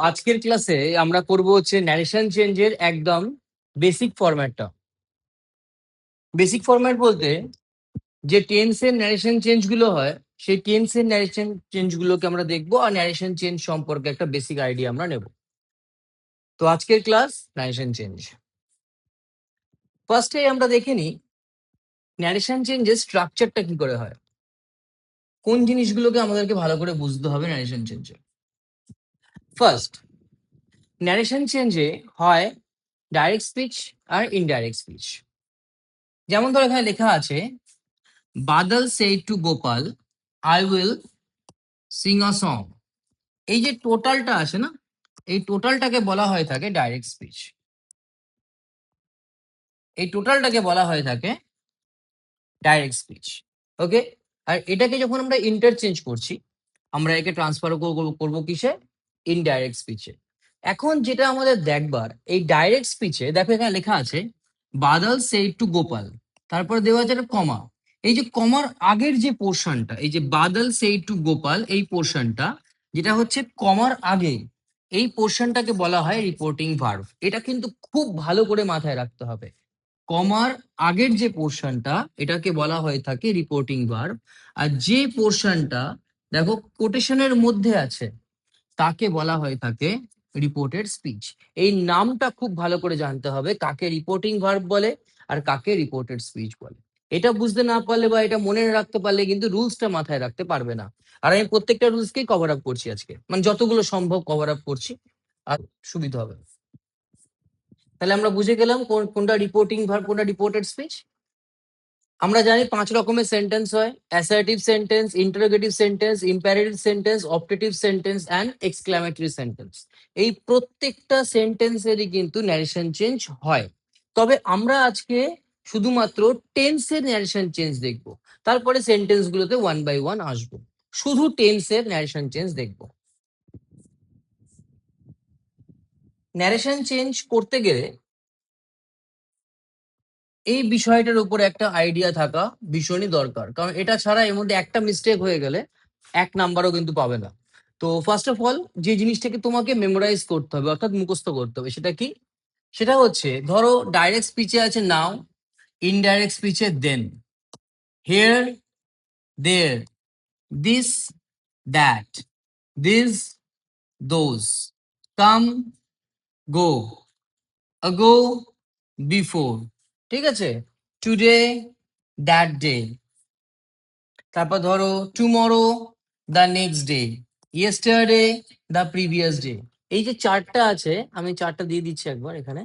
আজকের ক্লাসে আমরা করব হচ্ছে ন্যারেশন চেঞ্জের একদম বেসিক ফরম্যাটটা। বেসিক ফরম্যাট বলতে যে টেন্সের ন্যারেশন চেঞ্জ গুলো হয়, সেই টেন্সের ন্যারেশন চেঞ্জ গুলোকে আমরা দেখবো আর ন্যারেশন চেঞ্জ সম্পর্কে একটা বেসিক আইডিয়া আমরা নেব। তো আজকের ক্লাস ন্যারেশন চেঞ্জ। ফার্স্টে আমরা দেখে নিই ন্যারেশন চেঞ্জের স্ট্রাকচারটা কি করে হয়, কোন জিনিসগুলোকে আমাদেরকে ভালো করে বুঝতে হবে ন্যারেশন চেঞ্জে। ফার্স্ট, ন্যারেশন চেঞ্জে হয় ডাইরেক্ট স্পিচ আর ইনডাইরেক্ট স্পিচ। যেমন ধর এখানে লেখা আছে বাদল said to Gopal I will sing a song. এই যে টোটালটা আছে না, এই টোটালটাকে বলা হয়ে থাকে ডাইরেক্ট স্পিচ। এই টোটালটাকে বলা হয়ে থাকে ডাইরেক্ট স্পিচ। ওকে, আর এটাকে যখন আমরা ইন্টারচেঞ্জ করছি, আমরা একে ট্রান্সফার করবো কিসে? ইনডাইরেক্ট স্পিচে। এখন যেটা আমাদের দেখবার, এই ডাইরেক্ট স্পিচে দেখো এখানে লেখা আছে বাদল said to গোপাল, তারপরে দেওয়া আছে একটা কমা। এই যে কমার আগের যে পোর্শনটা, এই যে বাদল said to গোপাল, এই পোর্শনটা যেটা হচ্ছে কমার আগে, এই পোর্শনটাকে বলা হয় রিপোর্টিং ভার্ব। এটা কিন্তু খুব ভালো করে মাথায় রাখতে হবে। কমার আগের যে পোর্শনটা, এটাকে বলা হয়ে থাকে রিপোর্টিং ভার্ব। আর যে পোর্শনটা দেখো কোটেশনের মধ্যে আছে, তাকে বলা হয়ে থাকে রিপোর্টেড স্পিচ। এই নামটা খুব ভালো করে জানতে হবে, কাকে রিপোর্টিং ভার্ব বলে আর কাকে রিপোর্টেড স্পিচ বলে। এটা বুঝতে না পারলে বা এটা মনে রাখতে পারলে কিন্তু রুলসটা মাথায় রাখতে পারবে না। আর আমি প্রত্যেকটা রুলসকেই কভার আপ করছি আজকে, মানে যতগুলো সম্ভব কভার আপ করছি, আর সুবিধা হবে। তাহলে আমরা বুঝে গেলাম কোনটা রিপোর্টিং ভার্ব, কোনটা রিপোর্টেড স্পিচ। আমরা জানি 5 রকমের সেন্টেন্স হয়: assertive sentence, interrogative sentence, imperative sentence, optative sentence and exclamatory sentence. এই প্রত্যেকটা সেন্টেন্সেরই কিন্তু ন্যারেশন চেঞ্জ হয়। তবে আমরা আজকে শুধুমাত্র টেন্সের ন্যারেশন চেঞ্জ দেখব, তারপরে সেন্টেন্স গুলোতে 1 বাই 1 আসবো। শুধু টেন্সের ন্যারেশন চেঞ্জ দেখব। ন্যারেশন চেঞ্জ করতে গেলে এই বিষয়টার উপর একটা আইডিয়া থাকা ভীষণই দরকার, কারণ এটা ছাড়া এর মধ্যে একটা মিস্টেক হয়ে গেলে 1 নাম্বারও কিন্তু পাবে না। তো ফার্স্ট অফ অল যে জিনিসটাকে তোমাকে মেমোরাইজ করতে হবে, অর্থাৎ মুখস্থ করতে হবে, সেটা কি? সেটা হচ্ছে, ধরো ডাইরেক্ট স্পিচে আছে নাও, ইনডাইরেক্ট স্পিচে then, here, there, this, that, this, those, come, go, ago, before. ঠিক আছে? Today, that day. তারপর ধরো tomorrow, the next day, yesterday, the previous day. এই যে চারটা আছে, আমি চারটা দিয়ে দিচ্ছি একবার এখানে।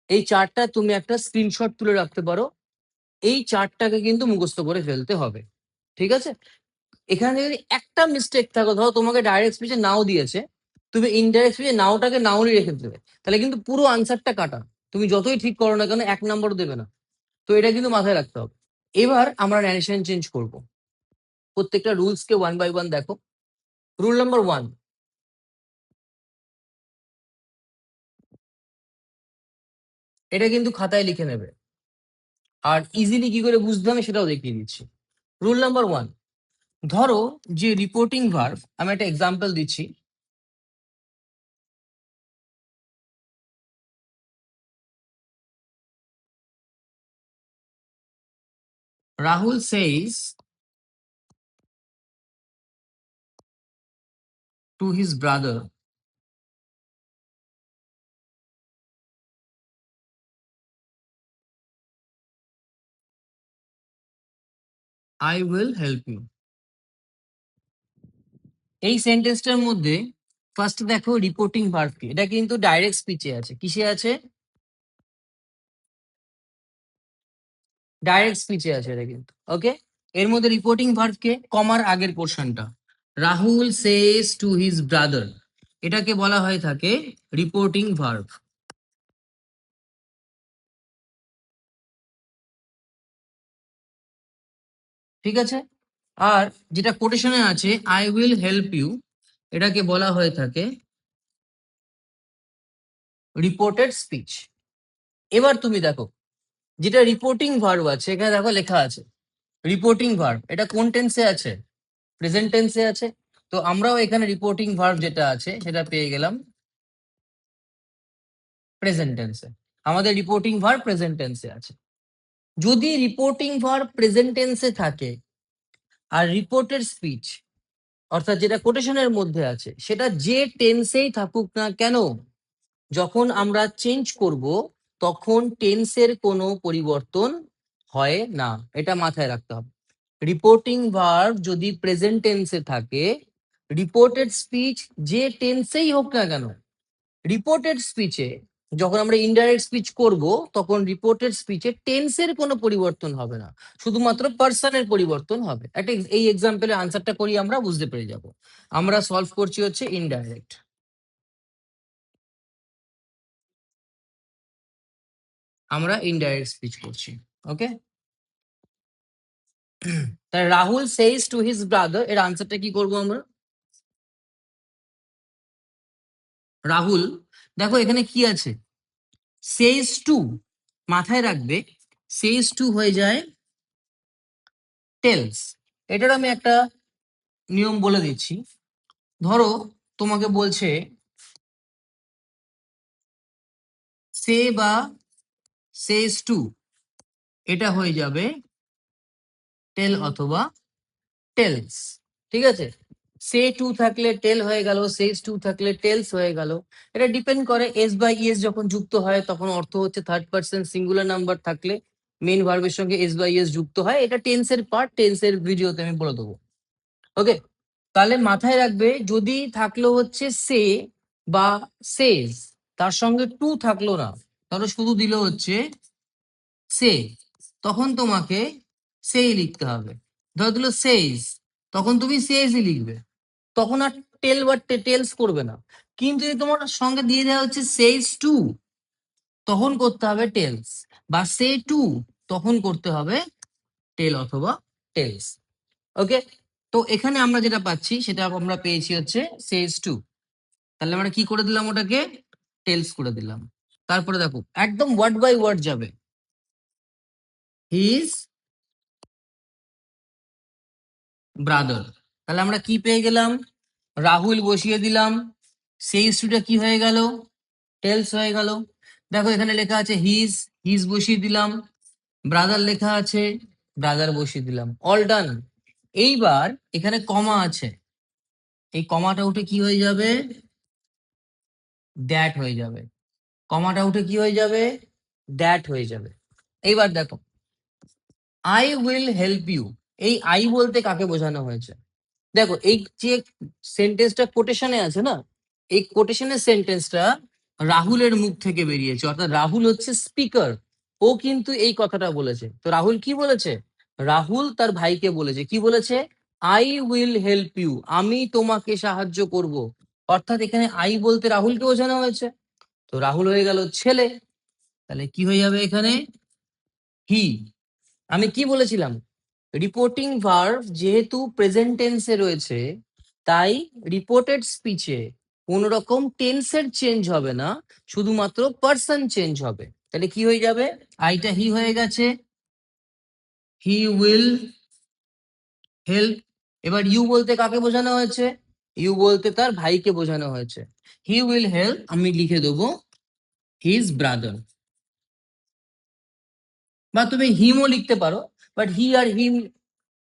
এই চারটা তুমি একটা স্ক্রিনশট তুলে রাখতে পারো। এই চারটাকে কিন্তু মুখস্থ করে ফেলতে হবে। ঠিক আছে? এখানে যদি একটা মিস্টেক থাকো, ধরো তোমাকে ডাইরেক্ট স্পিচে নাও দিয়েছে, তুমি ইনডাইরেক্ট স্পিচে নাওটাকে নাওরই রেখে দেবে, তাহলে কিন্তু পুরো আনসারটা কাটা। তুমি যতই ঠিক করো না কেন 1 নম্বরও দেবে না। তো এটা কিন্তু মাথায় রাখতে হবে। এবার আমরা ন্যারেশন চেঞ্জ করব। প্রত্যেকটা রুলসকে 1 বাই 1 দেখো। রুল নাম্বার 1, এটা কিন্তু খাতায় লিখে নেবে, আর ইজিলি কি করে বুঝতে হবে সেটাও দেখিয়ে দিচ্ছি। রুল নাম্বার 1, ধরো যে রিপোর্টিং ভার্ব, আমি একটা এক্সাম্পল দিচ্ছি। Rahul says to his brother, I will help you। এই সেন্টেন্সটার মধ্যে ফার্স্ট দেখো রিপোর্টিং ভার্ব কি, এটা কিন্তু ডাইরেক্ট স্পিচে আছে। কিসে আছে? ডাইরেক্ট স্পিচে আছে এটা কিন্তু। ওকে, এর মধ্যে রিপোর্টিং ভার্ব কে? কমার আগের পোর্শনটা, Rahul says to his brother, এটাকে বলা হয়ে থাকে রিপোর্টিং ভার্ব। ঠিক আছে? আর যেটা কোটেশনে আছে আই উইল হেল্প ইউ, এটাকে বলা হয়ে থাকে রিপোর্টেড স্পিচ। এবার তুমি দেখো যেটা রিপোর্টিং ভার্ব আছে, এখানে দেখো লেখা আছে রিপোর্টিং ভার্ব, এটা কোন টেন্সে আছে? প্রেজেন্ট টেন্সে আছে। তো তো আমরাও এখানে রিপোর্টিং ভার্ব যেটা আছে সেটা পেয়ে গেলাম প্রেজেন্ট টেন্সে। আমাদের রিপোর্টিং ভার্ব প্রেজেন্ট টেন্সে আছে। যদি রিপোর্টিং ভার্ব প্রেজেন্ট টেন্সে থাকে আর রিপোর্টেড স্পিচ অর্থাৎ যেটা কোটেশনের মধ্যে আছে সেটা যে টেন্সেই থাকুক না কেন, যখন আমরা চেঞ্জ করব তখন টেন্সের কোনো পরিবর্তন হয় না। এটা মাথায় রাখতে হবে। রিপোর্টিং ভার্ব যদি প্রেজেন্ট টেন্সে থাকে, রিপোর্টেড স্পিচ যে টেন্সেই হোক না কেন, রিপোর্টেড স্পিচে যখন আমরা ইনডাইরেক্ট স্পিচ করব তখন রিপোর্টেড স্পিচে টেন্সের কোনো পরিবর্তন হবে না, শুধুমাত্র পার্সনের পরিবর্তন হবে। একটা এই এক্সাম্পলের আনসারটা করি, আমরা বুঝতে পেরে যাব। আমরা সলভ করছি হচ্ছে ইনডাইরেক্ট, আমরা ইনডাইরেক্ট স্পিচ করছি। ওকে, তাহলে রাহুল সেইজ টু হিজ ব্রাদার, এর আনসারটা কি করব আমরা? রাহুল, দেখো এখানে কি আছে, সেইজ টু, মাথায় রাখবে সেইজ টু হয়ে যায় টেলস। এটার আমি একটা নিয়ম বলে দিচ্ছি। ধরো তোমাকে বলছে সে বা সেজ টু, এটা হয়ে যাবে টেল অথবা টেলস। ঠিক আছে, সে টু থাকলে টেল হয়ে গেল, সেজ টু থাকলে টেলস হয়ে গেল। এটা ডিপেন্ড করে এস বাই ইএস যখন যুক্ত হয় তখন অর্থ হচ্ছে থার্ড পার্সন সিঙ্গুলার নাম্বার থাকলে মেইন ভার্বের সঙ্গে এস বাই ইএস যুক্ত হয়। এটা টেন্সের পার্ট, টেন্সের ভিডিওতে আমি বলে দেবো। ওকে, তাহলে মাথায় রাখবে যদি থাকলো হচ্ছে সে বা সেজ, তার সঙ্গে টু থাকলো না, তাহলে শুধু দিল হচ্ছে সে, তখন তোমাকে সেই লিখতে হবে। ধর দিল সেইজ, তখন তুমি সেইজই লিখবে, তখন আর টেল বা টেলস করবে না। কিন্তু যদি তোমার সঙ্গে দিয়ে দেওয়া হচ্ছে সেইজ টু, তখন করতে হবে টেলস, বা সে টু, তখন করতে হবে টেল অথবা টেলস। ওকে, তো এখানে আমরা যেটা পাচ্ছি সেটা আমরা পেয়েছি হচ্ছে সেইজ টু, তাহলে আমরা কি করে দিলাম ওটাকে, টেলস করে দিলাম। তারপরে দেখো একদম ওয়ার্ড বাই ওয়ার্ড যাবে, হিজ ব্রাদার, তাহলে আমরা কি পেয়ে গেলাম, রাহুল বসিয়ে দিলাম, সেই স্টুডেন্ট কি হয়ে গেল, টেলস হয়ে গেল। দেখো এখানে লেখা আছে হিজ, হিজ বসিয়ে দিলাম, ব্রাদার লেখা আছে, ব্রাদার বসিয়ে দিলাম, অল ডান। এইবার এখানে কমা আছে, এই কমাটা উঠে কি হয়ে যাবে, দ্যাট হয়ে যাবে। কমাটা উঠে কি হয়ে যাবে, দ্যাট হয়ে যাবে। এইবার দেখো আই উইল হেল্প ইউ, এই আই বলতে কাকে বোঝানো হয়েছে? দেখো এই যে সেন্টেন্সটা কোটেশনে আছে না, এই কোটেশনের সেন্টেন্সটা রাহুলের মুখ থেকে বেরিয়েছে, অর্থাৎ রাহুল হচ্ছে স্পিকার, ও কিন্তু এই কথাটা বলেছে। তো রাহুল কি বলেছে, রাহুল তার ভাইকে বলেছে, কি বলেছে, আই উইল হেল্প ইউ, আমি তোমাকে সাহায্য করব। অর্থাৎ এখানে আই বলতে রাহুলকে বোঝানো হয়েছে, তো রাহুল হয়ে গেল ছেলে, তাহলে কি হয়ে যাবে এখানে, হি। আমি কি বলেছিলাম, রিপোর্টিং ভার্ব যেহেতু প্রেজেন্ট টেন্সে রয়েছে, তাই রিপোর্টেড স্পিচে কোন রকম টেন্সের চেঞ্জ হবে না, শুধুমাত্র পার্সন চেঞ্জ হবে। তাহলে কি হয়ে যাবে, আইটা হি হয়ে গেছে, হি উইল হেল্প। এবার ইউ বলতে কাকে বোঝানো হয়েছে, ইউ বলতে তার ভাইকে বোঝানো হয়েছে, হি উইল হেল্প, আমি লিখে দেবো হিজ ব্রাদার, বা তুমি হিমও লিখতে পারো, বাট হি আর হিম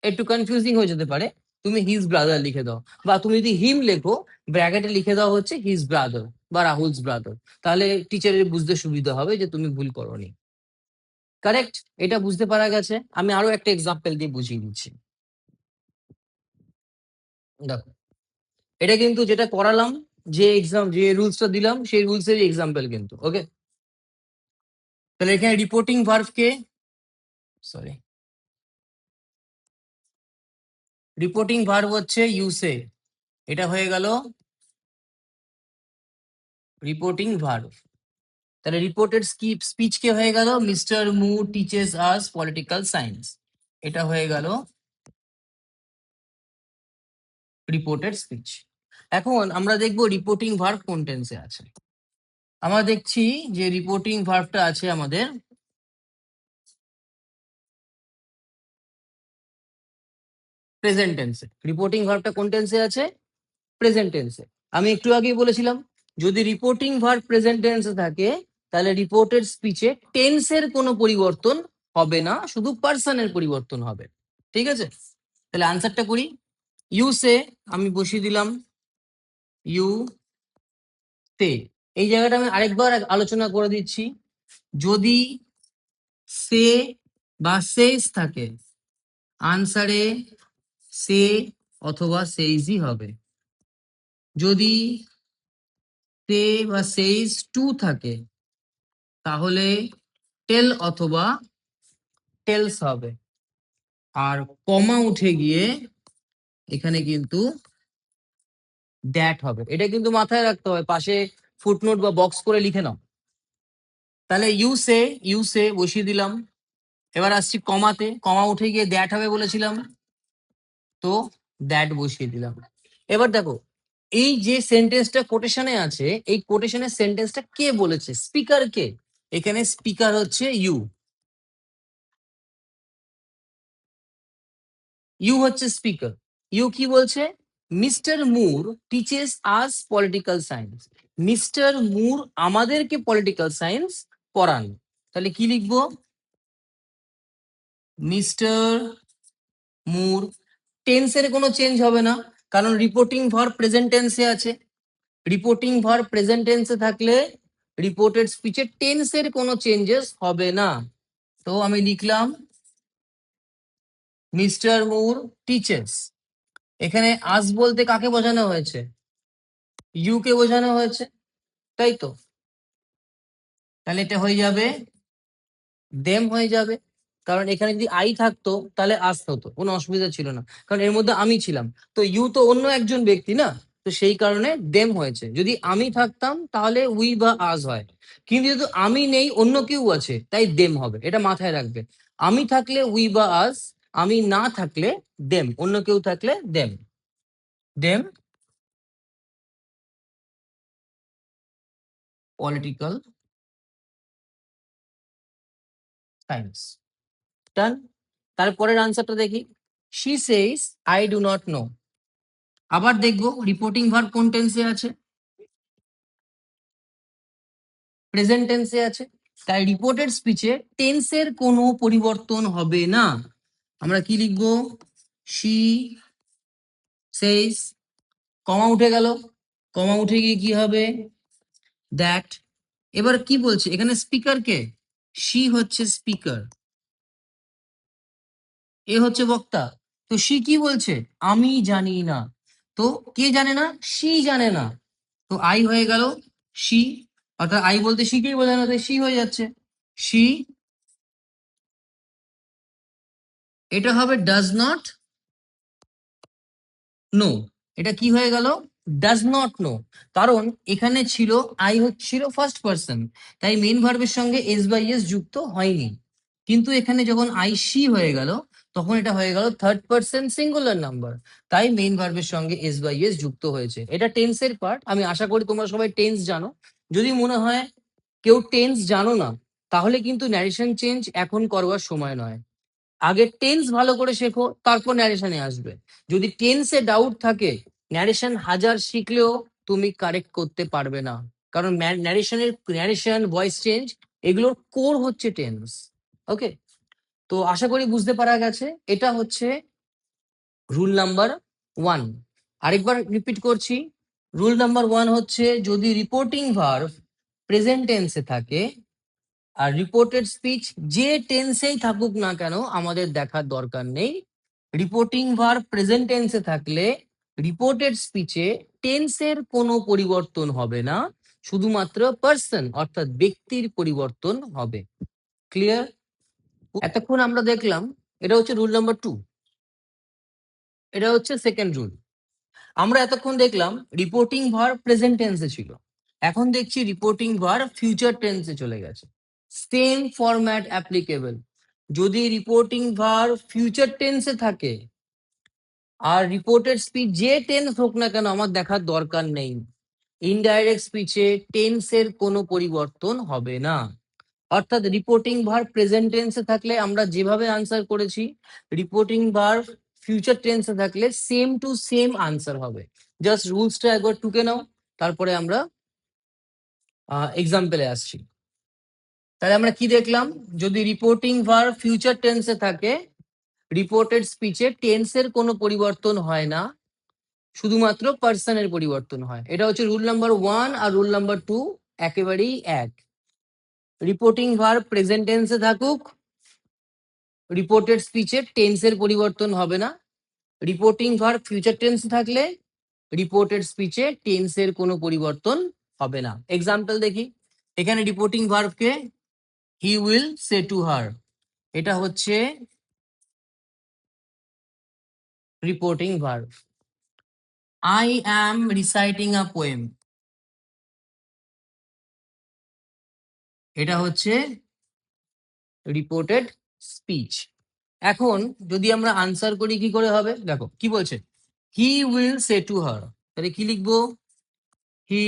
একটু কনফিউজিং হয়ে যেতে পারে, তুমি হিজ ব্রাদার লিখে দাও। বা তুমি যদি হিম লেখো, ব্র্যাকেটে লিখে দাও হচ্ছে হিজ ব্রাদার বা রাহুলস ব্রাদার, তাহলে টিচারের বুঝতে সুবিধা হবে যে তুমি ভুল করোনি। কারেক্ট, এটা বুঝতে পারা গেছে। আমি আরো একটা এক্সাম্পল দিয়ে বুঝিয়ে দিচ্ছি। দেখো এটা কিন্তু যেটা করালাম, যে এক্সাম যে রুলসটা দিলাম সেই রুলসেরই এক্সাম্পল কিন্তু। ওকে, তাহলে এখানে রিপোর্টিং ভার্বকে, সরি, রিপোর্টিং ভার্ব হচ্ছে ইউসে, এটা হয়ে গেল রিপোর্টিং ভার্ব। তাহলে রিপোর্টেড স্পিচ কে হয়ে গেল মিস্টার মু টিচেস আস পলিটিক্যাল সায়েন্স, এটা হয়ে গেল রিপোর্টেড স্পিচ। এখন আমরা দেখবো রিপোর্টিং ভার্ব কোন টেন্সে আছে। আমরা দেখছি যে রিপোর্টিং ভার্বটা আছে আমাদের প্রেজেন্ট টেন্সে। রিপোর্টিং ভার্বটা কোন টেন্সে আছে, প্রেজেন্ট টেন্সে। আমি একটু আগেই বলেছিলাম যদি রিপোর্টিং ভার্ব প্রেজেন্ট টেন্সে থাকে তাহলে রিপোর্টেড স্পিচে টেন্সের কোনো পরিবর্তন হবে না, শুধু পার্সনের পরিবর্তন হবে। ঠিক আছে, তাহলে আনসারটা করি। ইউ সে, আমি বসিয়ে দিলাম ইউ সে। এই জায়গাটা আমি আরেকবার আলোচনা করে দিচ্ছি। যদি সে বা সেজ থাকে, আনসারে সে অথবা সেইজই হবে। যদি সে বা সেইজ টু থাকে তাহলে টেল অথবা টেলস হবে। আর কমা উঠে গিয়ে এখানে কিন্তু দ্যাট হবে। এটা কিন্তু মাথায় রাখতে হবে, পাশে ফুটনোট বা বক্স করে লিখে নাও। তাহলে ইউ সে বসিয়ে দিলাম। এবার আসছি কমাতে, কমা উঠে গিয়ে দ্যাট হবে বলেছিলাম, তো দ্যাট বসিয়ে দিলাম। এবার দেখো এই যে সেন্টেন্সটা কোটেশনে আছে, এই কোটেশনের সেন্টেন্সটা কে বলেছে? স্পিকার কে? এখানে স্পিকার হচ্ছে ইউ। ইউ হচ্ছে স্পিকার। ইউ কি বলছে? Mister Moore teaches us political science. Mister Moore আমাদেরকে পলিটিক্যাল সায়েন্স পড়ান। তাহলে কি লিখবো? Mister Moore. টেন্সের কোনো চেঞ্জ হবে না, কারণ রিপোর্টিং ভার্ব প্রেজেন্ট টেন্সে আছে। রিপোর্টিং ভার্ব প্রেজেন্ট টেন্সে থাকলে রিপোর্টেড স্পিচে টেন্সের কোনো চেঞ্জেস হবে না। তো আমি লিখলাম মিস্টার মুর টিচেস। এখানে আস বলতে কাকে বোঝানো হয়েছে? ইউ কে বোঝানো হয়েছে, তাই তো? তাহলে এটা হয়ে যাবে দেম হয়ে যাবে, কারণ এখানে যদি আই থাকতো তাহলে আস হতো, কোনো অসুবিধা ছিল না, কারণ এর মধ্যে আমি ছিলাম। তো ইউ তো অন্য একজন ব্যক্তি না, তো সেই কারণে দেম হয়েছে। যদি আমি থাকতাম তাহলে উই বা আজ হয়, কিন্তু যেহেতু আমি নেই, অন্য কেউ আছে, তাই দেম হবে। এটা মাথায় রাখবে। আমি থাকলে উই বা আজ, আমি না থাকলে দেম, অন্য কেউ থাকলে them. Them political science. Done. তারপরের আনসারটা দেখি। She says I do not know. আবার দেখবো রিপোর্টিং ভার্ব কোন টেন্সে আছে? প্রেজেন্ট টেন্সে আছে। তাই রিপোর্টেড স্পিচে টেন্সের কোনো পরিবর্তন হবে না। আমরা কি লিখবো? শি সেজ, কমা উঠে গেল, কমা উঠে গিয়ে কি হবে? দ্যাট। এবার কি বলছে এখানে? Speaker K? শি হচ্ছে স্পিকার, এ হচ্ছে বক্তা। তো শি কি বলছে? আমি জানি না। তো কে জানে না? শি জানে না। তো আই হয়ে গেল শি, অর্থাৎ আই বলতে শি কেই বোঝানো, তাই শি হয়ে যাচ্ছে শি। এটা হবে ডাজ নট নো। এটা কি হয়ে গেল? Does not know. কারণ এখানে ছিল আই হচ্ছিল ফার্স্ট পার্সন, তাই মেইন ভার্বের সঙ্গে এস বাই এস যুক্ত হয়নি। কিন্তু এখানে যখন আই সি হয়ে গেল তখন এটা হয়ে গেল থার্ড পার্সন সিঙ্গুলার নাম্বার, তাই মেইন ভার্বের সঙ্গে এস বাই এস যুক্ত হয়েছে। এটা টেন্সের পার্ট। আমি আশা করি তোমরা সবাই টেন্স জানো। যদি মনে হয় কেউ টেন্স জানো না, তাহলে কিন্তু ন্যারেশন চেঞ্জ এখন করবার সময় নয়। আগে টেন্স ভালো করে শেখো, তারপর ন্যারেশনে আসবে। যদি টেন্সে ডাউট থাকে, ন্যারেশন হাজার শিখলেও তুমি কারেক্ট করতে পারবে না, কারণ ন্যারেশন ভয়েস চেঞ্জ এগুলোর কোর হচ্ছে টেন্স। ওকে, তো আশা করি বুঝতে পারা গেছে। এটা হচ্ছে রুল নাম্বার 1। আরেকবার রিপিট করছি। রুল নাম্বার 1 হচ্ছে যদি রিপোর্টিং ভার্ব প্রেজেন্ট টেন্সে থাকে আর রিপোর্টেড স্পিচ যে টেন্সেই থাকুক না কেন আমাদের দেখার দরকার নেই। রিপোর্টিং ভার্ব প্রেজেন্ট টেন্সে থাকলে রিপোর্টেড স্পিচে টেন্সের কোনো পরিবর্তন হবে না, শুধুমাত্র পার্সন অর্থাৎ ব্যক্তির পরিবর্তন হবে। ক্লিয়ার? এতক্ষণ আমরা দেখলাম, এটা হচ্ছে রুল নাম্বার 2। এটা হচ্ছে সেকেন্ড রুল। আমরা এতক্ষণ দেখলাম রিপোর্টিং ভার্ব প্রেজেন্ট টেন্সে ছিল, এখন দেখছি রিপোর্টিং ভার্ব ফিউচার টেন্সে চলে গেছে। Same format applicable. যদি রিপোর্টিং ভার্ব ফিউচার টেন্সে থাকে আর রিপোর্টেড স্পিচ যে টেন্স হোক না কেন আমার দেখার দরকার নেই, ইনডাইরেক্ট স্পিচে টেন্সের কোনো পরিবর্তন হবে না। অর্থাৎ রিপোর্টিং ভার্ব প্রেজেন্ট টেন্সে থাকলে আমরা যেভাবে আনসার করেছি, রিপোর্টিং ভার্ব ফিউচার টেন্সে থাকলে সেম টু সেম আনসার হবে। জাস্ট রুলসটা একবার টুকে নাও, তারপরে আমরা এক্সাম্পলে আসছি। তাহলে আমরা কি দেখলাম, যদি রিপোর্টিং ভার্ব ফিউচার টেন্সে থাকে, রিপোর্টেড স্পিচে টেন্সের কোনো পরিবর্তন হয় না, শুধুমাত্র পার্সনের পরিবর্তন হয়। এটা হচ্ছে রুল নাম্বার 1 আর রুল নাম্বার 2 একেবারেই এক। রিপোর্টিং ভার্ব প্রেজেন্ট টেন্সে থাকুক, রিপোর্টেড স্পিচে টেন্সের পরিবর্তন হবে না। রিপোর্টিং ভার্ব ফিউচার টেন্স থাকলে রিপোর্টেড স্পিচে টেন্সের কোনো পরিবর্তন হবে না। এক্সাম্পল দেখি, এখানে রিপোর্টিং ভার্বকে he will say to her, এটা হচ্ছে reporting verb. I am reciting a poem, এটা হচ্ছে রিপোর্টেড স্পিচ। এখন যদি আমরা আনসার করি কি করে হবে, দেখো কি বলছে, হি উইল সে টু হার, তাহলে কি লিখবো, হি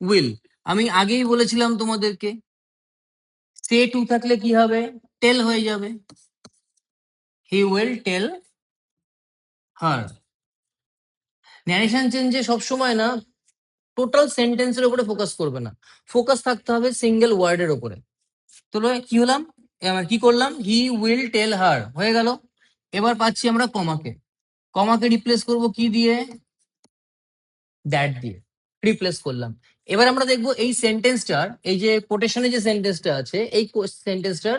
উইল। আমি আগেই বলেছিলাম তোমাদেরকে, সে টু থাকলে কি হবে, টেল হয়ে যাবে, he will tell her. Narration চেঞ্জে সবসময় না টোটাল সেন্টেন্সের উপরে ফোকাস করবে না, ফোকাস থাকতে হবে সিঙ্গেল ওয়ার্ডের উপরে। তো কি হলাম, এবার কি করলাম, হি উইল টেল হার হয়ে গেল। এবার পাচ্ছি আমরা কমাকে, কমাকে রিপ্লেস করব কি দিয়ে, দ্যাট দিয়ে রিপ্লেস করলাম। এবার আমরা দেখবো এই সেন্টেন্সটার, এই যে কোটেশনে যে সেন্টেন্সটা আছে, এই সেন্টেন্সটার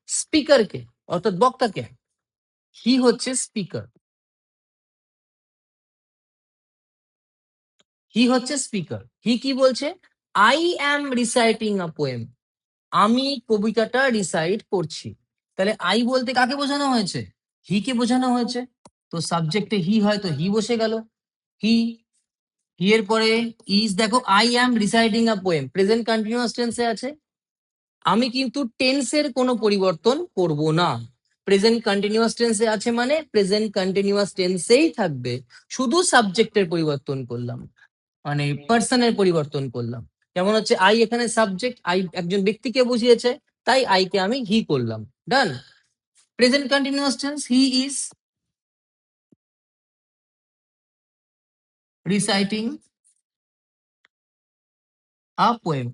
স্পিকারকে অর্থাৎ বক্তাকে, হি হচ্ছে স্পিকার, হি হচ্ছে স্পিকার। হি কি বলছে, I am reciting a poem, আমি কবিতাটা রিসাইট করছি। তাহলে আই বলতে কাকে বোঝানো হয়েছে, হি কে বোঝানো হয়েছে। তো সাবজেক্টে হি হয় তো হি বসে গেল, হি। হি এর পরে ইজ, দেখো I am reciting a poem present continuous টেন্সে আছে, আমি কিন্তু টেন্সের কোনো পরিবর্তন করব না। প্রেজেন্ট কন্টিনিউয়াস টেন্সে আছে মানে প্রেজেন্ট কন্টিনিউয়াস টেন্সেই থাকবে, শুধু সাবজেক্টের পরিবর্তন করলাম, মানে পার্সনের পরিবর্তন করলাম। যেমন হচ্ছে আই এখানে সাবজেক্ট, আই একজন ব্যক্তিকে বুঝিয়েছে, তাই আই কে আমি হি করলাম, done. Present continuous tense, he is reciting a poem,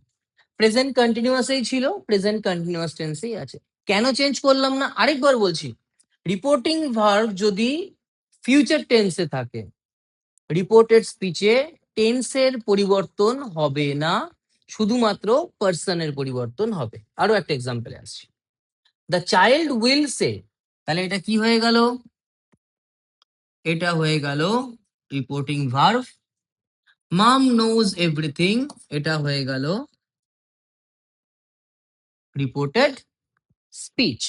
present কন্টিনিউয়াসই ছিল, প্রেজেন্ট কন্টিনিউয়াস টেন্সেই আছে। কেন চেঞ্জ করলাম না, আরেকবার বলছি, রিপোর্টিং ভার্ব যদি ফিউচার টেন্সে থাকে, রিপোর্টেড স্পিচে টেন্সের পরিবর্তন হবে না, শুধুমাত্র পার্সনের পরিবর্তন হবে। আরো একটা এক্সাম্পলে আসছি, দ্য চাইল্ড উইল সে, তাহলে এটা কি হয়ে গেল, এটা হয়ে গেল রিপোর্টিং ভার্ব। মাম নোজ এভরিথিং, এটা হয়ে গেল রিপোর্টেড স্পিচ।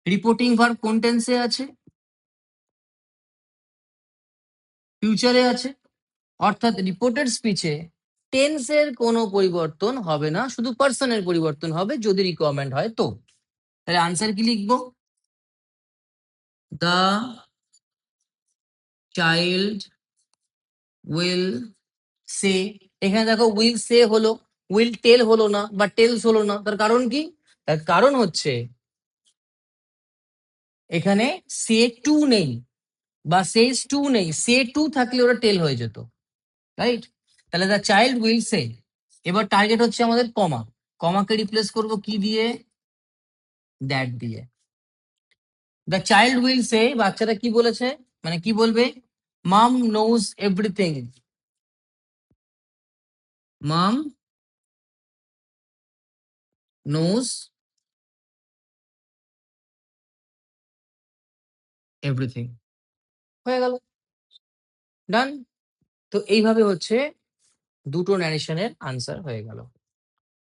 রিপোর্টিং ভার্ব কোন টেন্সে আছে, ফিউচারে আছে, অর্থাৎ রিপোর্টেড স্পিচে টেন্সের কোনো পরিবর্তন হবে না, শুধু পার্সনের পরিবর্তন হবে যদি রিকোয়ারমেন্ট হয় তো। তাহলে আনসার কি লিখবো, দ্য চাইল্ড উইল সে। এখানে দেখো উইল সে হলো, উইল টেল হলো না বা টেলস হলো না, তার কারণ কি, তার কারণ হচ্ছে এখানে সে টু নেই বা সেজ টু নেই, সে টু থাকলে ওরা টেল হয়ে যেত, রাইট। তাহলে দ্য চাইল্ড উইল সে। এবার টার্গেট হচ্ছে আমাদের কমা, কমাকে রিপ্লেস করব কি দিয়ে, দ্যাট দিয়ে। দ্য চাইল্ড উইল সে, বাচ্চাটা কি বলেছে, মানে কি বলবে, মাম নোজ এভরিথিং, মাম নোজ এভরিথিং, হয়ে গেল, ডান। তো এইভাবে হচ্ছে দুটো ন্যারেশনের আনসার হয়ে গেল।